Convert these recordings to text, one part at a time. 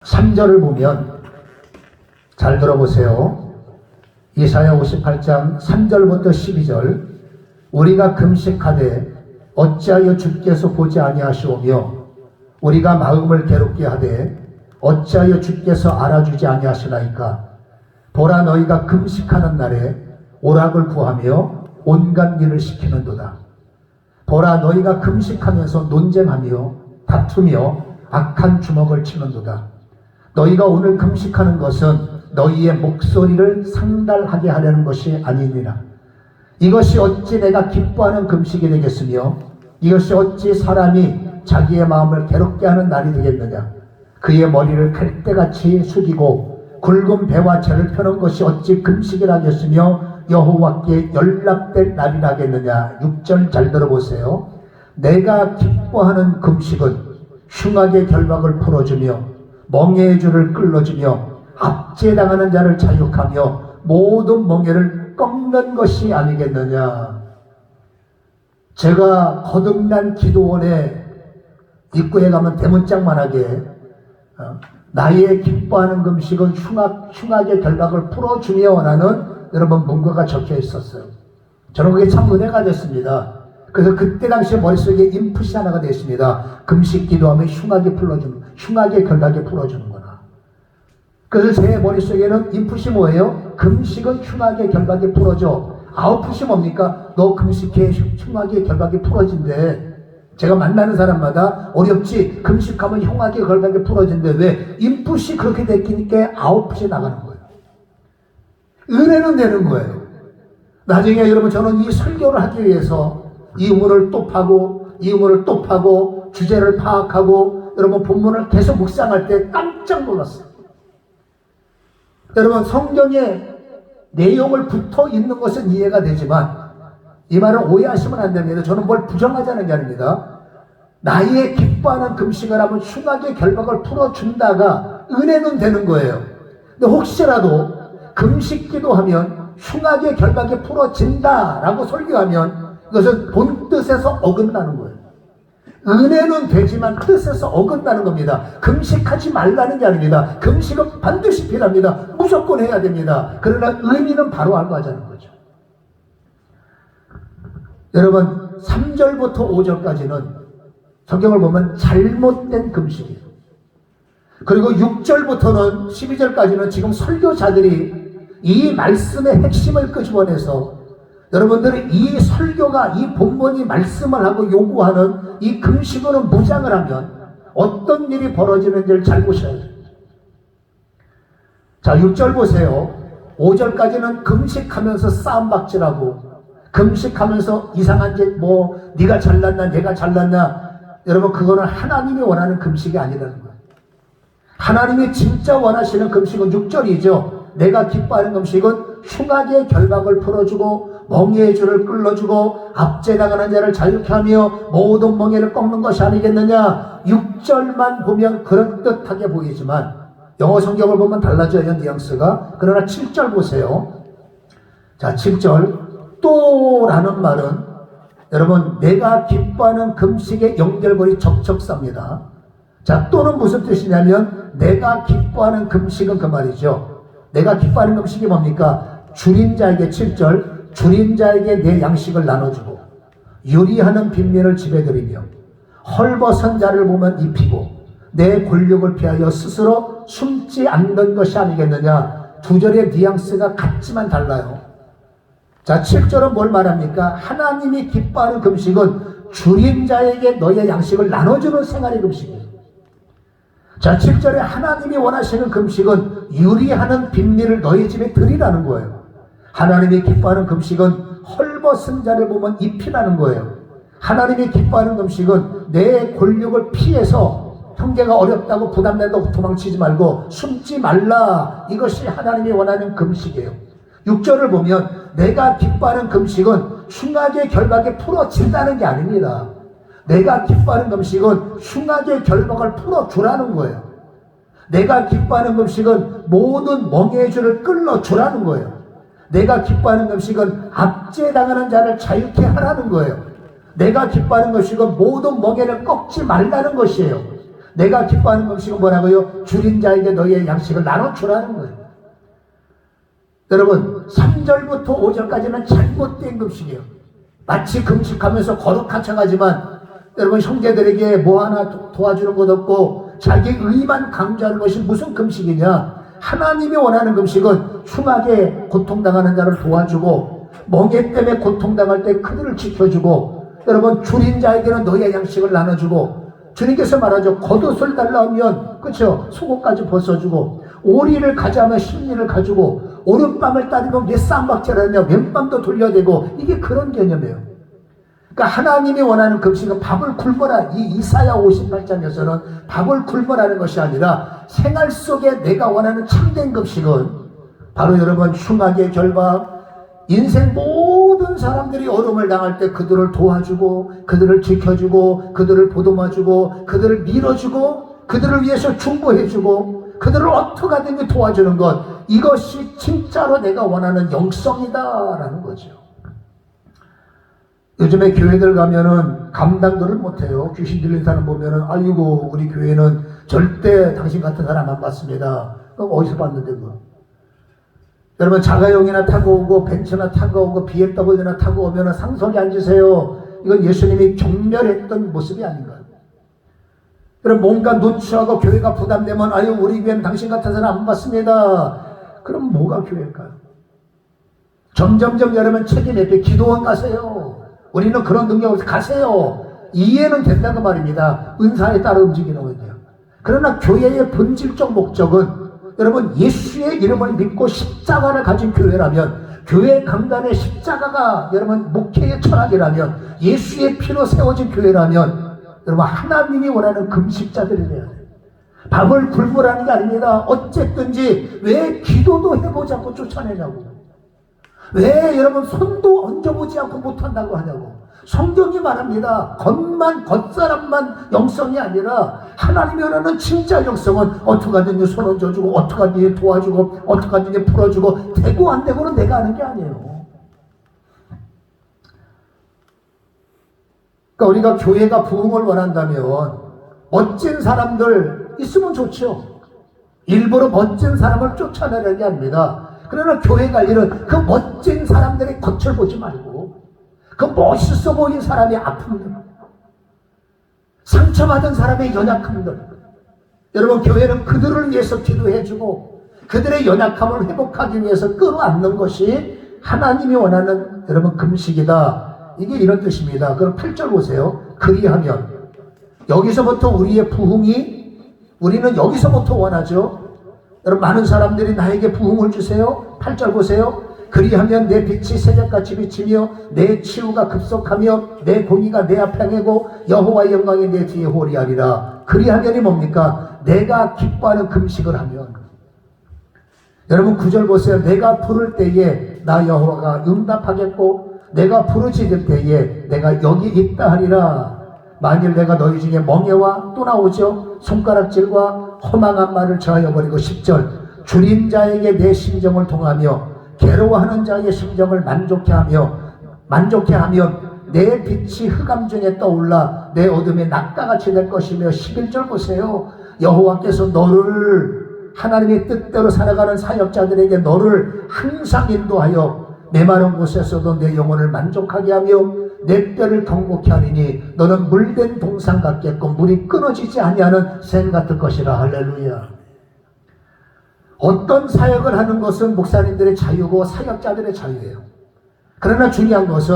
3절을 보면 잘 들어보세요. 이사야 58장 3절부터 12절 우리가 금식하되 어찌하여 주께서 보지 아니하시오며 우리가 마음을 괴롭게 하되 어찌하여 주께서 알아주지 아니하시나이까. 보라, 너희가 금식하는 날에 오락을 구하며 온갖 일을 시키는도다. 보라, 너희가 금식하면서 논쟁하며 다투며 악한 주먹을 치는도다. 너희가 오늘 금식하는 것은 너희의 목소리를 상달하게 하려는 것이 아니니라. 이것이 어찌 내가 기뻐하는 금식이 되겠으며 이것이 어찌 사람이 자기의 마음을 괴롭게 하는 날이 되겠느냐. 그의 머리를 칼대같이 숙이고 굵은 배와 재를 펴는 것이 어찌 금식이라겠으며 여호와께 연락될 날이라겠느냐. 6절 잘 들어보세요. 내가 기뻐하는 금식은 흉악의 결박을 풀어주며 멍에의 줄을 끌어주며 압제당하는 자를 자육하며 모든 멍에를 꺾는 것이 아니겠느냐. 제가 거듭난 기도원의 입구에 가면 대문짝만하게 나의 기뻐하는 금식은 흉악의 결박을 풀어주며 라는 여러분 문구가 적혀 있었어요. 저는 그게 참 은혜가 됐습니다. 그래서 그때 당시에 머릿속에 인풋이 하나가 됐습니다. 금식 기도하면 흉악의 결박이 풀어주는구나. 그래서 제 머릿속에는 인풋이 뭐예요? 금식은 흉악의 결박이 풀어줘. 아웃풋이 뭡니까? 너 금식해, 흉악의 결박이 풀어진대. 제가 만나는 사람마다 어렵지, 금식하면 흉악의 결박이 풀어진대. 왜? 인풋이 그렇게 됐기니까 아웃풋이 나가는 거예요. 은혜는 되는 거예요. 나중에 여러분, 저는 이 설교를 하기 위해서 이 의문을 또 파고 이 의문을 또 파고 주제를 파악하고 여러분 본문을 계속 묵상할 때 깜짝 놀랐어요. 여러분, 성경에 내용을 붙어 있는 것은 이해가 되지만 이 말을 오해하시면 안 됩니다. 저는 뭘 부정하자는 게 아닙니다. 나의 기뻐하는 금식을 하면 흉악의 결박을 풀어준다가 은혜는 되는 거예요. 근데 혹시라도 금식 기도하면 흉악의 결박이 풀어진다라고 설교하면 이것은 본 뜻에서 어긋나는 거예요. 은혜는 되지만 뜻에서 어긋나는 겁니다. 금식하지 말라는 게 아닙니다. 금식은 반드시 필요합니다. 무조건 해야 됩니다. 그러나 의미는 바로 알고 하자는 거죠. 여러분, 3절부터 5절까지는 성경을 보면 잘못된 금식이에요. 그리고 6절부터는 12절까지는 지금 설교자들이 이 말씀의 핵심을 끄집어내서 여러분들이 이 설교가 이 본문이 말씀을 하고 요구하는 이 금식으로 무장을 하면 어떤 일이 벌어지는지를 잘 보셔야 돼요. 자, 6절 보세요. 5절까지는 금식하면서 싸움박질하고 금식하면서 이상한 짓, 네가 잘났나 내가 잘났나. 여러분, 그거는 하나님이 원하는 금식이 아니라는 거예요. 하나님이 진짜 원하시는 금식은 6절이죠. 내가 기뻐하는 금식은 흉악의 결박을 풀어주고 멍에의 줄을 끌어주고 압제당하는 자를 자유케 하며 모든 멍에를 꺾는 것이 아니겠느냐. 6절만 보면 그럴듯하게 보이지만 영어 성경을 보면 달라져요, 뉘앙스가. 그러나 7절 보세요. 자, 7절 또라는 말은 여러분, 내가 기뻐하는 금식의 연결고리 척척쌉니다. 자, 또는 무슨 뜻이냐면 내가 기뻐하는 금식은 그 말이죠. 내가 기뻐하는 금식이 뭡니까? 줄인 자에게 7절 줄인 자에게 내 양식을 나눠주고 유리하는 빈민을 집에 들이며 헐벗은 자를 보면 입히고 내 권력을 피하여 스스로 숨지 않는 것이 아니겠느냐. 2절의 뉘앙스가 같지만 달라요. 자, 7절은 뭘 말합니까? 하나님이 기뻐하는 금식은 줄인 자에게 너의 양식을 나눠주는 생활의 금식이에요. 자, 7절에 하나님이 원하시는 금식은 유리하는 빈민을 너의 집에 들이라는 거예요. 하나님이 기뻐하는 금식은 헐벗은 자를 보면 입히라는 거예요. 하나님이 기뻐하는 금식은 내 권력을 피해서 형제가 어렵다고 부담된다고 도망치지 말고 숨지 말라. 이것이 하나님이 원하는 금식이에요. 6절을 보면 내가 기뻐하는 금식은 흉악의 결박이 풀어진다는 게 아닙니다. 내가 기뻐하는 금식은 흉악의 결박을 풀어주라는 거예요. 내가 기뻐하는 금식은 모든 멍에의 줄을 끌어주라는 거예요. 내가 기뻐하는 금식은 압제당하는 자를 자유케 하라는 거예요. 내가 기뻐하는 금식은 모든 멍에를 꺾지 말라는 것이에요. 내가 기뻐하는 음식은 뭐라고요? 줄인 자에게 너희의 양식을 나눠주라는 거예요. 여러분 3절부터 5절까지는 잘못된 금식이에요. 마치 금식하면서 거룩한 척하지만 여러분 형제들에게 뭐 하나 도와주는 것 없고 자기 의만 강조하는 것이 무슨 금식이냐. 하나님이 원하는 금식은 흉하게 고통당하는 자를 도와주고 멍에 때문에 고통당할 때 그들을 지켜주고 여러분 줄인 자에게는 너희의 양식을 나눠주고 주님께서 말하죠. 겉옷을 달라 하면 그렇죠 속옷까지 벗어주고 오리를 가자면 심리를 가지고 오른밤을 따르면 몇 쌈박질하며 왼밤도 돌려대고 이게 그런 개념이에요. 그러니까 하나님이 원하는 금식은 밥을 굶어라. 이 이사야 58장에서는 밥을 굶어라는 것이 아니라 생활 속에 내가 원하는 참된 금식은 바로 여러분 흉악의 결박 인생 모든 사람들이 어려움을 당할 때 그들을 도와주고 그들을 지켜주고 그들을 보듬어주고 그들을 밀어주고 그들을 위해서 중보해주고 그들을 어떻게 하든지 도와주는 것 이것이 진짜로 내가 원하는 영성이다라는 거죠. 요즘에 교회들 가면은 감당들을 못해요. 귀신 들린 사람 보면은 아이고 우리 교회는 절대 당신 같은 사람 안 받습니다. 그럼 어디서 봤는데 그거? 여러분 자가용이나 타고 오고 벤츠나 타고 오고 BMW나 타고 오면은 상석에 앉으세요. 이건 예수님이 경멸했던 모습이 아닌가요? 여러분 뭔가 노출하고 교회가 부담되면 아유 우리 교회는 당신 같은 사람 안 받습니다. 그럼 뭐가 교회일까요? 점점점 여러분 책임 앞에 기도원 가세요. 우리는 그런 능력 없이 가세요. 이해는 된다고 말입니다. 은사에 따라 움직이는 거예요. 그러나 교회의 본질적 목적은 여러분 예수의 이름을 믿고 십자가를 가진 교회라면 교회 강단의 십자가가 여러분 목회의 철학이라면 예수의 피로 세워진 교회라면 여러분 하나님이 원하는 금식자들이 돼야 돼요. 밥을 굶으라는 게 아닙니다. 어쨌든지 왜 기도도 해보지 않고 쫓아내냐고. 왜 여러분 손도 얹어보지 않고 못한다고 하냐고. 성경이 말합니다. 겉사람만 영성이 아니라 하나님이 원하는 진짜 영성은 어떻게 하든지 손 얹어주고 어떻게 하든지 도와주고 어떻게 하든지 풀어주고 되고 안 되고는 내가 하는 게 아니에요. 그러니까 우리가 교회가 부흥을 원한다면 멋진 사람들 있으면 좋죠. 일부러 멋진 사람을 쫓아내는 게 아닙니다. 그러나 교회 갈 일은 그 멋진 사람들의 겉을 보지 말고 그 멋있어 보인 사람의 아픔들, 상처받은 사람의 연약함들, 여러분 교회는 그들을 위해서 기도해주고 그들의 연약함을 회복하기 위해서 끌어안는 것이 하나님이 원하는 여러분 금식이다. 이게 이런 뜻입니다. 그럼 8절 보세요. 그리하면 여기서부터 우리의 부흥이 우리는 여기서부터 원하죠. 여러분 많은 사람들이 나에게 부흥을 주세요. 8절 보세요. 그리하면 내 빛이 새벽같이 비치며 내 치유가 급속하며 내 공의가 내 앞에 행하고 여호와의 영광이 내 뒤에 호리하리라. 그리하면이 뭡니까? 내가 기뻐하는 금식을 하면. 여러분 9절 보세요. 내가 부를 때에 나 여호와가 응답하겠고 내가 부르짖을 때에 내가 여기 있다 하리라. 만일 내가 너희 중에 멍에와 또 나오죠. 손가락질과 허망한 말을 저하여버리고 10절 줄인 자에게 내 심정을 통하며 괴로워하는 자의 심정을 만족해 하면 내 빛이 흑암 중에 떠올라 내 어둠이 낙가같이 될 것이며 11절 보세요. 여호와께서 너를 하나님의 뜻대로 살아가는 사역자들에게 너를 항상 인도하여 메마른 곳에서도 내 영혼을 만족하게 하며 내 뼈를 경고케 하리니 너는 물된 동상 같겠고 물이 끊어지지 아니하는 샘 같을 것이라. 할렐루야. 어떤 사역을 하는 것은 목사님들의 자유고 사역자들의 자유예요. 그러나 중요한 것은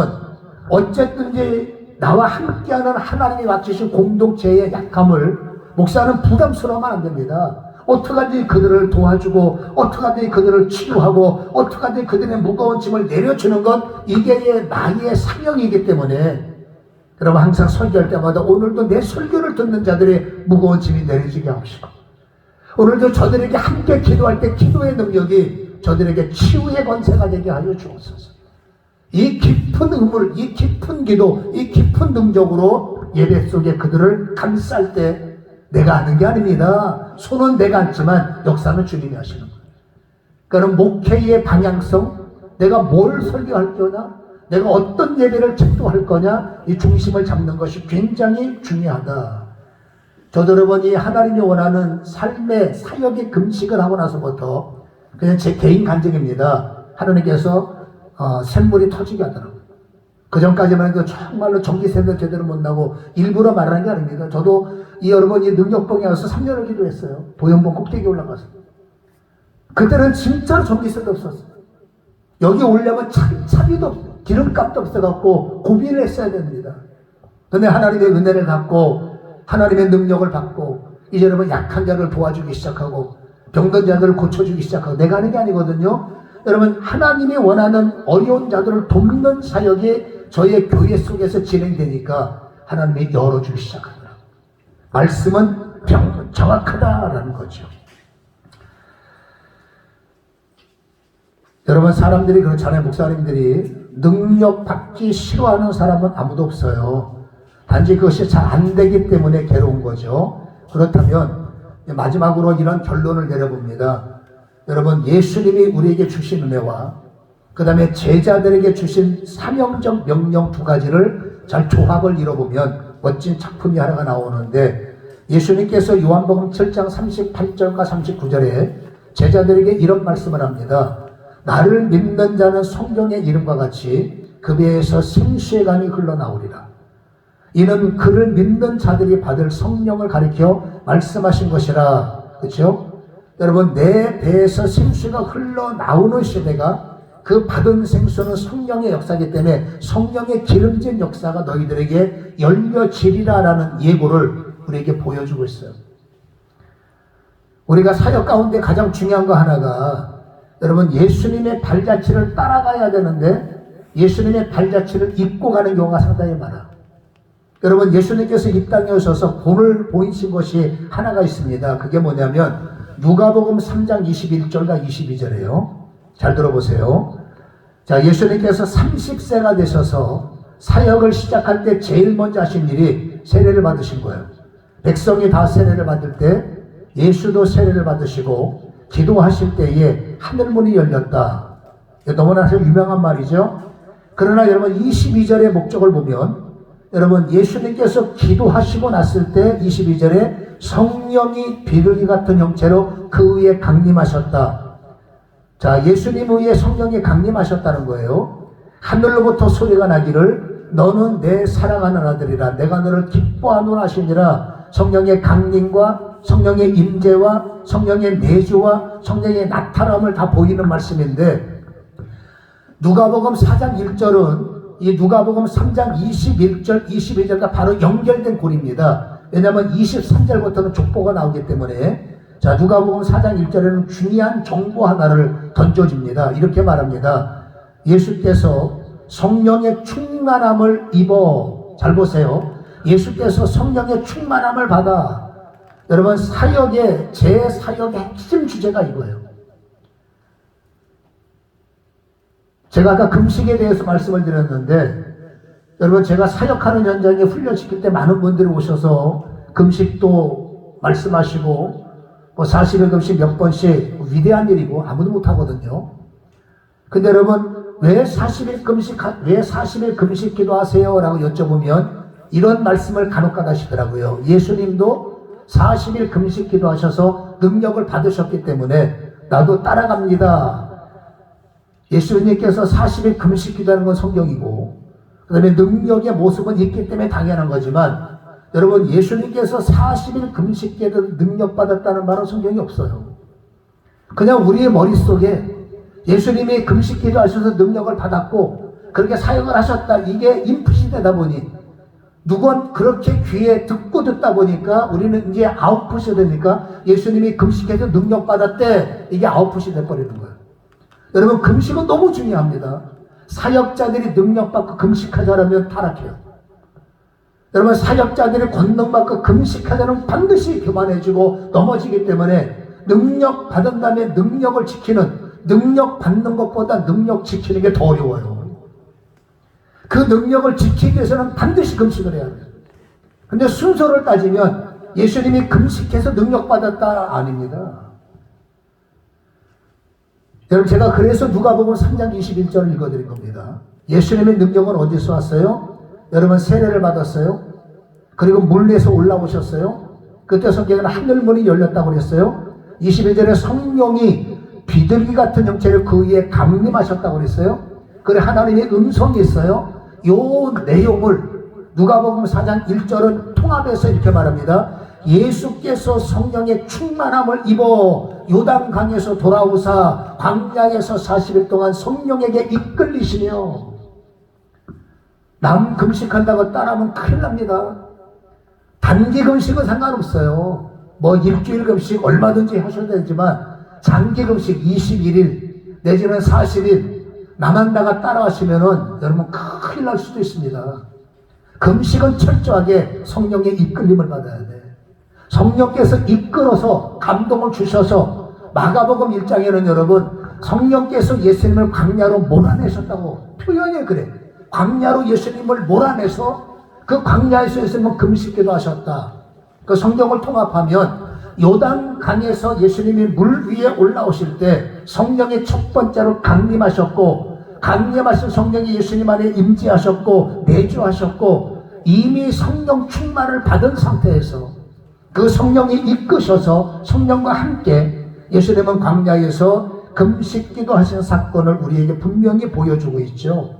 어쨌든지 나와 함께하는 하나님이 맡기신 공동체의 약함을 목사는 부담스러우면 안 됩니다. 어떻게 하든지 그들을 도와주고 어떻게 하든지 그들을 치유하고 어떻게 하든지 그들의 무거운 짐을 내려주는 것 이게 나의 사명이기 때문에 여러분 항상 설교할 때마다 오늘도 내 설교를 듣는 자들의 무거운 짐이 내려지게 하시고 오늘도 저들에게 함께 기도할 때 기도의 능력이 저들에게 치유의 권세가 되게 하여 주옵소서. 이 깊은 의물, 이 깊은 기도, 이 깊은 능력으로 예배 속에 그들을 감쌀 때 내가 하는 게 아닙니다. 손은 내가 앉지만 역사는 주님이 하시는 거예요. 그러니까 목회의 방향성, 내가 뭘 설교할 거냐, 내가 어떤 예배를 책도할 거냐, 이 중심을 잡는 것이 굉장히 중요하다. 저도 여러분이 하나님이 원하는 삶의 사역의 금식을 하고 나서부터 그냥 제 개인 간증입니다. 하나님께서 샘물이 터지게 하더라고요. 그 전까지만 해도 정말로 전기세도 제대로 못 나고 일부러 말하는 게 아닙니다. 저도 여러분 이 능력봉에 와서 3년을 기도했어요. 보현봉 꼭대기 올라가서. 그때는 진짜로 전기세도 없었어요. 여기 오려면 차비도 없어요. 기름값도 없어갖고 고민을 했어야 됩니다. 근데 하나님의 은혜를 갖고 하나님의 능력을 받고 이제 여러분 약한 자를 도와주기 시작하고 병든 자들을 고쳐주기 시작하고 내가 하는 게 아니거든요. 여러분 하나님이 원하는 어려운 자들을 돕는 사역이 저희의 교회 속에서 진행되니까 하나님이 열어주기 시작하더라고요. 말씀은 정확하다라는 거죠. 여러분 사람들이 그렇잖아요. 목사님들이 능력 받기 싫어하는 사람은 아무도 없어요. 단지 그것이 잘 안 되기 때문에 괴로운 거죠. 그렇다면 마지막으로 이런 결론을 내려봅니다. 여러분 예수님이 우리에게 주신 은혜와 그 다음에 제자들에게 주신 사명적 명령 두 가지를 잘 조합을 이뤄보면 멋진 작품이 하나가 나오는데 예수님께서 요한복음 7장 38절과 39절에 제자들에게 이런 말씀을 합니다. 나를 믿는 자는 성경의 이름과 같이 그 배에서 생수의 강이 흘러나오리라. 이는 그를 믿는 자들이 받을 성령을 가리켜 말씀하신 것이라. 그렇죠? 여러분 내 배에서 생수가 흘러나오는 시대가 그 받은 생수는 성령의 역사이기 때문에 성령의 기름진 역사가 너희들에게 열려지리라 라는 예고를 우리에게 보여주고 있어요. 우리가 사역 가운데 가장 중요한 거 하나가 여러분 예수님의 발자취를 따라가야 되는데 예수님의 발자취를 입고 가는 경우가 상당히 많아요. 여러분 예수님께서 이 땅에 오셔서 본을 보이신 것이 하나가 있습니다. 그게 뭐냐면 누가복음 3장 21절과 22절이에요. 잘 들어보세요. 자, 예수님께서 30세가 되셔서 사역을 시작할 때 제일 먼저 하신 일이 세례를 받으신 거예요. 백성이 다 세례를 받을 때 예수도 세례를 받으시고 기도하실 때에 하늘문이 열렸다. 너무나 유명한 말이죠. 그러나 여러분 22절의 목적을 보면 여러분 예수님께서 기도하시고 났을 때 22절에 성령이 비둘기 같은 형체로 그 위에 강림하셨다. 자, 예수님 위에 성령이 강림하셨다는 거예요. 하늘로부터 소리가 나기를 너는 내 사랑하는 아들이라 내가 너를 기뻐하노라 하시니라. 성령의 강림과 성령의 임재와 성령의 내주와 성령의 나타남을 다 보이는 말씀인데 누가복음 4장 1절은 이 누가복음 3장 21절, 22절과 바로 연결된 글입니다. 왜냐하면 23절부터는 족보가 나오기 때문에 자 누가복음 4장 1절에는 중요한 정보 하나를 던져줍니다. 이렇게 말합니다. 예수께서 성령의 충만함을 입어 잘 보세요. 예수께서 성령의 충만함을 받아 여러분 제 사역의 핵심 주제가 이거예요. 제가 아까 금식에 대해서 말씀을 드렸는데 여러분 제가 사역하는 현장에 훈련시킬 때 많은 분들이 오셔서 금식도 말씀하시고 뭐 40일 금식 몇 번씩 위대한 일이고 아무도 못하거든요. 근데 여러분 왜 40일 금식 기도하세요? 라고 여쭤보면 이런 말씀을 간혹가다 하시더라고요. 예수님도 40일 금식 기도하셔서 능력을 받으셨기 때문에 나도 따라갑니다. 예수님께서 40일 금식 기도하는 건 성경이고 그 다음에 능력의 모습은 있기 때문에 당연한 거지만 여러분 예수님께서 40일 금식 기도 능력 받았다는 말은 성경이 없어요. 그냥 우리의 머릿속에 예수님이 금식 기도하셔서 능력을 받았고 그렇게 사역을 하셨다 이게 인풋이 되다 보니 누군 그렇게 귀에 듣다 보니까 우리는 이제 아웃풋이 되니까 예수님이 금식해서 능력 받았대 이게 아웃풋이 돼버리는 거예요. 여러분 금식은 너무 중요합니다. 사역자들이 능력받고 금식하자라면 타락해요. 여러분 사역자들이 권능받고 금식하자면 반드시 교만해지고 넘어지기 때문에 능력 받은 다음에 능력을 지키는 능력 받는 것보다 능력 지키는 게 더 어려워요. 그 능력을 지키기 위해서는 반드시 금식을 해야 돼요. 근데 순서를 따지면 예수님이 금식해서 능력 받았다 아닙니다. 여러분 제가 그래서 누가복음 3장 21절을 읽어드린 겁니다. 예수님의 능력은 어디서 왔어요? 여러분 세례를 받았어요. 그리고 물에서 올라오셨어요. 그때 성경에는 하늘문이 열렸다고 그랬어요. 21절에 성령이 비둘기 같은 형체를 그 위에 강림하셨다고 그랬어요. 그래 하나님의 음성이 있어요. 요 내용을 누가복음 4장 1절은 통합해서 이렇게 말합니다. 예수께서 성령의 충만함을 입어 요단강에서 돌아오사 광야에서 40일 동안 성령에게 이끌리시며, 남 금식한다고 따라하면 큰일 납니다. 단기 금식은 상관없어요. 뭐 일주일 금식 얼마든지 하셔도 되지만 장기 금식 21일 내지는 40일 나만다가 따라하시면은 여러분 큰일 날 수도 있습니다. 금식은 철저하게 성령의 이끌림을 받아야 돼. 성령께서 이끌어서 감동을 주셔서, 마가복음 1장에는 여러분 성령께서 예수님을 광야로 몰아내셨다고 표현이 그래. 광야로 예수님을 몰아내서 그 광야에서 예수님은 금식기도 하셨다. 그 성경을 통합하면 요단강에서 예수님이 물 위에 올라오실 때 성령이 첫 번째로 강림하셨고, 강림하신 성령이 예수님 안에 임재하셨고 내주하셨고, 이미 성령 충만을 받은 상태에서 그 성령이 이끄셔서 성령과 함께 예수님은 광야에서 금식기도 하신 사건을 우리에게 분명히 보여주고 있죠.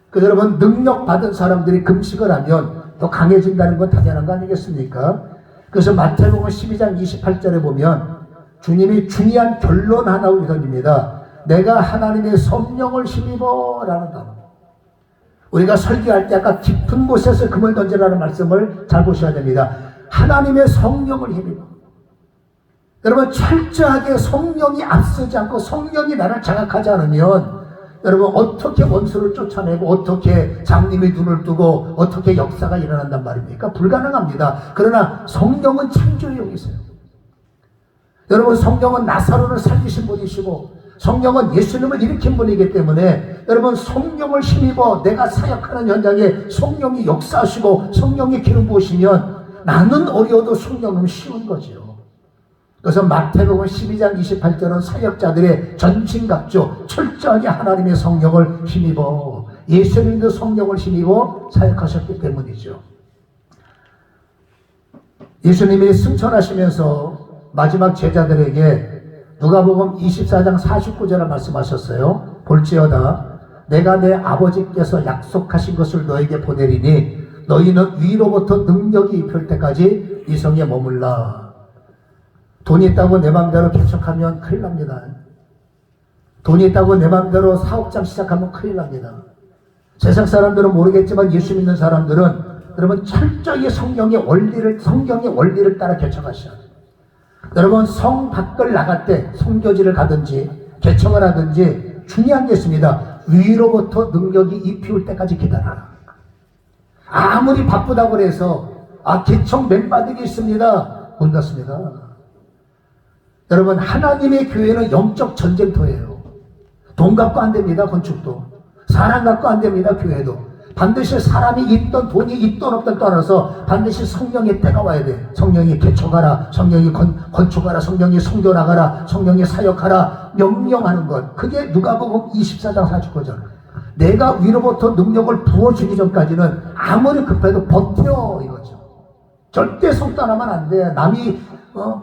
그래서 여러분 능력 받은 사람들이 금식을 하면 더 강해진다는 건 당연한 거 아니겠습니까? 그래서 마태복음 12장 28절에 보면 주님이 중요한 결론 하나를 던집니다. 내가 하나님의 성령을 힘입어 라는 단어. 우리가 설교할 때 아까 깊은 곳에서 금을 던지라는 말씀을 잘 보셔야 됩니다. 하나님의 성령을 힘입어. 여러분 철저하게 성령이 앞서지 않고 성령이 나를 장악하지 않으면 여러분 어떻게 원수를 쫓아내고 어떻게 장님의 눈을 뜨고 어떻게 역사가 일어난단 말입니까? 불가능합니다. 그러나 성령은 창조의 영이세요. 여러분 성령은 나사로를 살리신 분이시고 성령은 예수님을 일으킨 분이기 때문에 여러분 성령을 힘입어 내가 사역하는 현장에 성령이 역사하시고 성령이 기름 부으시면 나는 어려워도 성령은 쉬운 거죠. 그래서 마태복음 12장 28절은 사역자들의 전신갑주 철저하게 하나님의 성령을 힘입어, 예수님도 성령을 힘입어 사역하셨기 때문이죠. 예수님이 승천하시면서 마지막 제자들에게 누가복음 24장 49절을 말씀하셨어요. 볼지어다 내가 내 아버지께서 약속하신 것을 너에게 보내리니 너희는 위로부터 능력이 입힐 때까지 이 성에 머물라. 돈이 있다고 내 맘대로 개척하면 큰일 납니다. 돈이 있다고 내 맘대로 사업장 시작하면 큰일 납니다. 세상 사람들은 모르겠지만 예수 믿는 사람들은 여러분 철저히 성경의 원리를 따라 개척하셔야 돼요. 여러분 성 밖을 나갈 때 성교지를 가든지 개척을 하든지 중요한 게 있습니다. 위로부터 능력이 입히울 때까지 기다려라. 아무리 바쁘다고 해서 개척 멤버들이 있습니다. 문 닫습니다. 여러분 하나님의 교회는 영적 전쟁터예요. 돈 갖고 안 됩니다. 건축도. 사람 갖고 안 됩니다. 교회도. 반드시 사람이 있던 돈이 있던 없던 떠나서 반드시 성령의 때가 와야 돼. 성령이 개척하라, 성령이 건축하라, 성령이 성교 나가라, 성령이 사역하라 명령하는 것. 그게 누가복음 24장 49절. 내가 위로부터 능력을 부어주기 전까지는 아무리 급해도 버텨 이거죠. 절대 속단하면 안 돼. 남이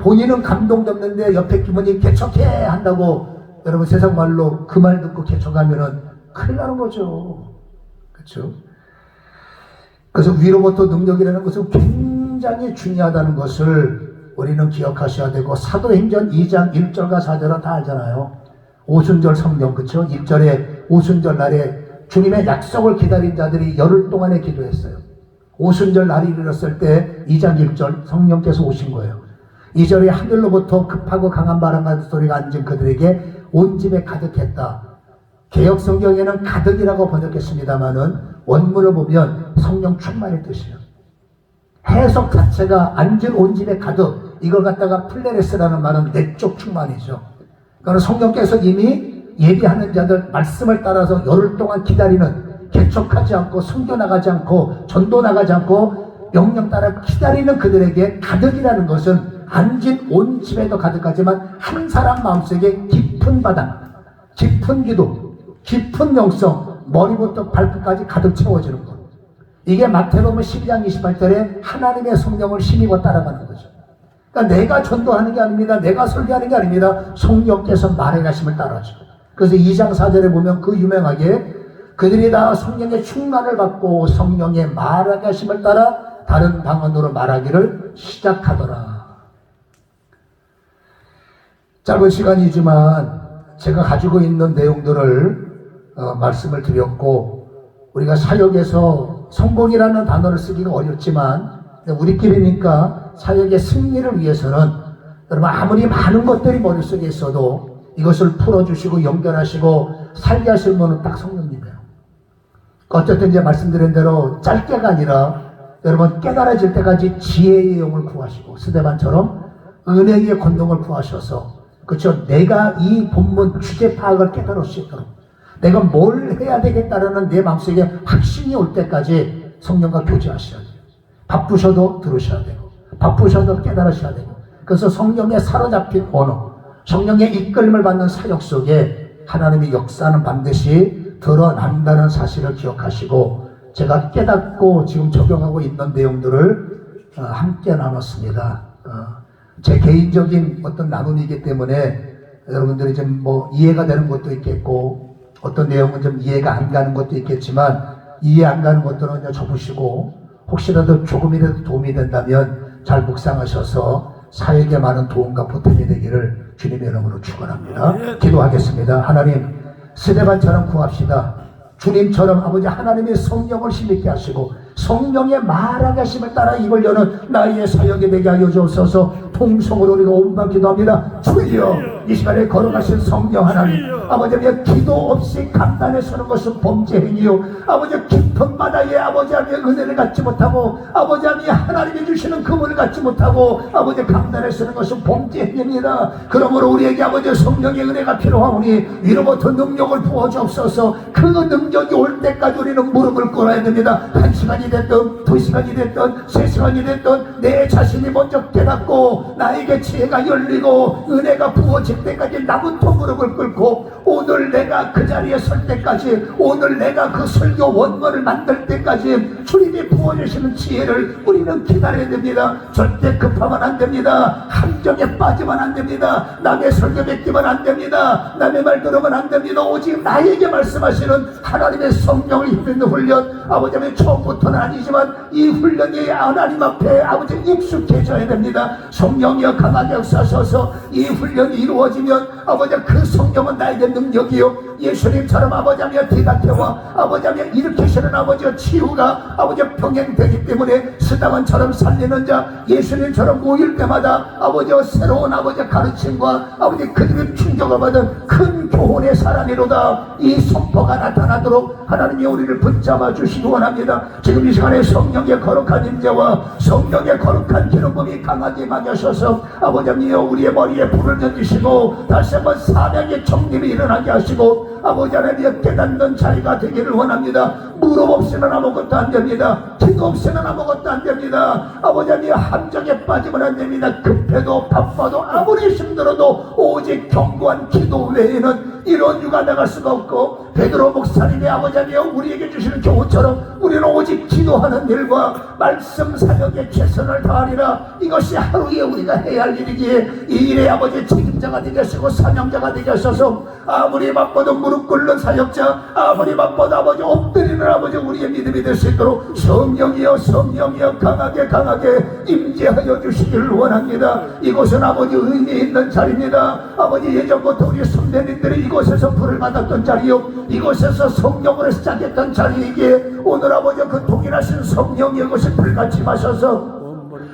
본인은 감동됐는데 옆에 기분이 개척해 한다고 여러분 세상 말로 그 말 듣고 개척하면은 큰일 나는 거죠. 그렇죠? 그래서 위로부터 능력이라는 것은 굉장히 중요하다는 것을 우리는 기억하셔야 되고, 사도행전 2장 1절과 4절은 다 알잖아요. 오순절 성령, 그렇죠? 1절에 오순절 날에 주님의 약속을 기다린 자들이 열흘 동안에 기도했어요. 오순절 날이 이르렀을 때 2장 1절 성령께서 오신 거예요. 2절에 하늘로부터 급하고 강한 바람 같은 소리가 앉은 그들에게 온 집에 가득했다. 개역 성경에는 가득이라고 번역했습니다만은 원문을 보면 성령 충만의 뜻이에요. 해석 자체가 앉은 온 집에 가득, 이걸 갖다가 플레레스라는 말은 내적 충만이죠. 그러니까 성령께서 이미 예비하는 자들 말씀을 따라서 열흘 동안 기다리는, 개척하지 않고 성교 나가지 않고 전도 나가지 않고 명령 따라 기다리는 그들에게 가득이라는 것은 앉은 온 집에도 가득하지만 한 사람 마음속에 깊은 바다, 깊은 기도, 깊은 영성, 머리부터 발끝까지 가득 채워지는 것. 이게 마태복음 12장 28절에 하나님의 성령을 힘입어 따라가는 거죠. 그러니까 내가 전도하는 게 아닙니다. 내가 설교하는 게 아닙니다. 성령께서 말해 가심을 따라죠. 그래서 2장 4절에 보면 그 유명하게 그들이 다 성령의 충만을 받고 성령의 말하게 하심을 따라 다른 방언으로 말하기를 시작하더라. 짧은 시간이지만 제가 가지고 있는 내용들을 말씀을 드렸고, 우리가 사역에서 성공이라는 단어를 쓰기가 어렵지만 우리끼리니까 사역의 승리를 위해서는 여러분 아무리 많은 것들이 머릿속에 있어도 이것을 풀어주시고 연결하시고 살게 하실 분은 딱 성령님이에요. 어쨌든 이제 말씀드린 대로 짧게가 아니라 여러분 깨달아질 때까지 지혜의 영을 구하시고 스데반처럼 은혜의 권능을 구하셔서, 그렇죠, 내가 이 본문 주제 파악을 깨달을 수 있도록 내가 뭘 해야 되겠다라는 내 마음속에 확신이 올 때까지 성령과 교제하셔야 돼요. 바쁘셔도 들으셔야 되고 바쁘셔도 깨달으셔야 되고, 그래서 성령에 사로잡힌 언어, 성령의 이끌림을 받는 사역 속에 하나님의 역사는 반드시 드러난다는 사실을 기억하시고, 제가 깨닫고 지금 적용하고 있는 내용들을 함께 나눴습니다. 제 개인적인 어떤 나눔이기 때문에 여러분들이 좀 뭐 이해가 되는 것도 있겠고 어떤 내용은 좀 이해가 안 가는 것도 있겠지만, 이해 안 가는 것들은 그냥 접으시고 혹시라도 조금이라도 도움이 된다면 잘 묵상하셔서 사역에 많은 도움과 보탬이 되기를 주님의 이름으로 축원합니다. 기도하겠습니다. 하나님, 스데반처럼 구합시다. 주님처럼 아버지 하나님의 성령을 힘있게 하시고 성령의 말하게 하심을 따라 입을 여는 나의 사역이 되게 하여 주옵소서. 통성으로 우리가 온방 기도합니다. 주여, 이 시간에 걸어가신 성령 하나님, 아버지의 기도 없이 감단에 서는 것은 범죄 행위요, 아버지 깊은 바다에 아버지 하나님의 은혜를 갖지 못하고 아버지 하나님이 주시는 그물을 갖지 못하고 아버지 감단에 서는 것은 범죄 행위입니다. 그러므로 우리에게 아버지 성령의 은혜가 필요하오니 위로부터 능력을 부어주옵소서. 그 능력이 올 때까지 우리는 무릎을 꿇어야 됩니다. 1시간이 됐든 2시간이 됐든 3시간이 됐든 내 자신이 먼저 깨닫고 나에게 지혜가 열리고 은혜가 부어질 때까지 나부터 무릎을 꿇고, 오늘 내가 그 자리에 설 때까지, 오늘 내가 그 설교 원문을 만들 때까지 주님이 부어주시는 지혜를 우리는 기다려야 됩니다. 절대 급하면 안 됩니다. 함정에 빠지면 안 됩니다. 남의 설교 뱉기면 안 됩니다. 남의 말 들으면 안 됩니다. 오직 나에게 말씀하시는 하나님의 성령을 힘있는 훈련, 아버지의 처음부터는 아니지만 이 훈련이 하나님 앞에 아버지 익숙해져야 됩니다. 성령이여 강하게 역사하셔서 이 훈련이 이루어지면 아버지 그 성령은 나에게 능력이요, 예수님처럼 아버지며 대답해와 아버지며 일으키시는 아버지의 치유가 아버지 병행되기 때문에 스다반처럼 살리는 자, 예수님처럼 모일 때마다 아버지의 새로운 아버지 가르침과 아버지 그들의 충격을 받은 큰 교훈의 사람이로다 이 선포가 나타나도록 하나님이 우리를 붙잡아 주시기 원합니다. 지금 이 시간에 성령의 거룩한 임재와 성령의 거룩한 기름붐이 강하게 임하셔서 아버지여 우리의 머리에 불을 던지시고 다시 한번 사명의 정립이 일어나게 하시고 아버지 하나님의 깨닫는 자리가 되기를 원합니다. 무릎 없이는 아무것도 안 됩니다. 기도 없이는 아무것도 안 됩니다. 아버지 하나님 함정에 빠지면 안 됩니다. 급해도 바빠도 아무리 힘들어도 오직 견고한 기도 외에는 이런 유가 나갈 수가 없고, 베드로 목사님의 아버지 하나님 우리에게 주시는 교훈처럼 우리는 오직 기도하는 일과 말씀 사역에 최선을 다하리라. 이것이 하루에 우리가 해야 할 일이기에 이 일에 아버지 책임자가 되게 하시고 사명자가 되게 하셔서 아무리 바빠도 무릎 꿇는 사역자, 아무리 바빠도 아버지 엎드리는 아버지 우리의 믿음이 될 수 있도록 성령이여 성령이여 강하게 임재하여 주시기를 원합니다. 이곳은 아버지 의미 있는 자리입니다. 아버지 예전부터 우리 선배님들이 이곳에서 불을 받았던 자리요, 이곳에서 성령으로 시작했던 자리이기에 오늘 아버지 그 동일하신 성령의 것이 불같이 마셔서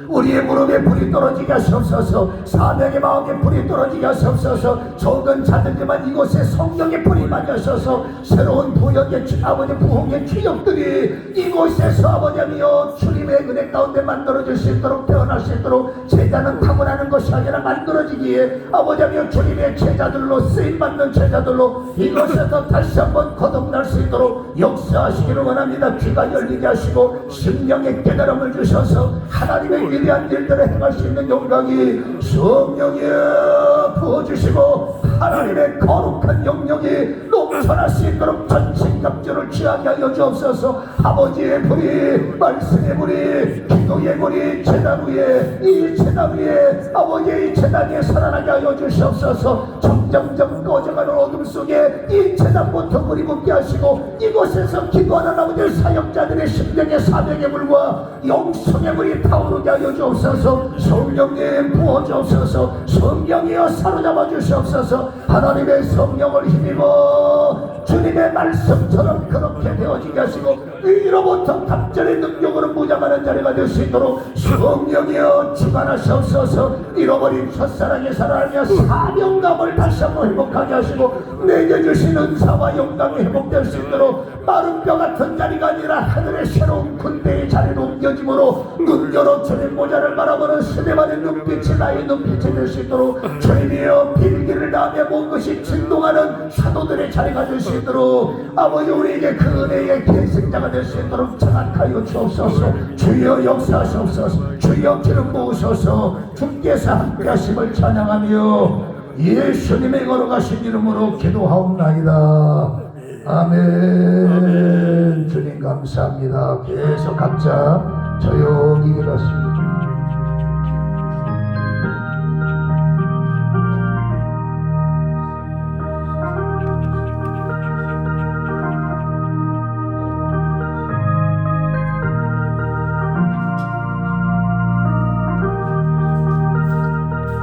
우리의 무릎에 불이 떨어지게 하시옵소서. 사명의 마음에 불이 떨어지게 하시옵소서. 적은 자들지만 이곳에 성령의 불이 임하셔서 새로운 부역의 아버지 부흥의 기적들이 이곳에서 아버지여 주님의 은혜 가운데 만들어질 수 있도록 태어날 수 있도록, 제자는 타고나는 것이 아니라 만들어지기에 아버지여 주님의 제자들로 쓰임받는 제자들로 이곳에서 다시 한번 거듭날 수 있도록 역사하시기를 원합니다. 귀가 열리게 하시고 심령의 깨달음을 주셔서 하나님의 위대한 일들을 행할 수 있는 영광이 성령에 부어주시고 하나님의 거룩한 영역이 넘쳐날 수 있도록 전신갑주를 취하게 하여 주옵소서. 아버지의 불이, 말씀의 불이, 기도의 불이 제단 위에, 이 제단 위에, 아버지의 제단 위에 살아나게 하여 주시옵소서. 점점점 꺼져가는 어둠 속에 이 제단부터 불이 붙게 하시고, 이곳에서 기도하는 아버지의 사역자들의 심령의 사명의 불과 영성의 불이 타오르게 하여 주옵소서. 성령님 부어주옵소서. 성령이여 사로잡아 주시옵소서. 하나님의 성령을 힘입어 주님의 말씀처럼 그렇게 되어지게 하시고, 위로부터 갑절의 능력으로 무장하는 자리가 될 수 있도록 성령이여 주관하시옵소서. 잃어버린 첫사랑의 사랑의 사명감을 다시 한번 회복하게 하시고, 내게 주신 은사와 영광이 회복될 수 있도록 마른 뼈 같은 자리가 아니라 하늘의 새로운 군대의 자리로 옮겨짐으로 눈 열어 주님 모자를 바라보는 스데반의 눈빛이 나의 눈빛이 될 수 있도록 주님이여 빌기를 다하며 모든 것이 진동하는 사도들의 자리가 될 수 있도록 아버지 우리에게 그 은혜의 계승자가 될 수 있도록 장악하여 주옵소서. 주여 역사하시옵소서. 주여 기름 부으소서. 주께서 함께 하심을 찬양하며 예수님의 걸어가신 이름으로 기도하옵나이다. 아멘. 주님 감사합니다. 계속 각자 조용히 일어났습니다.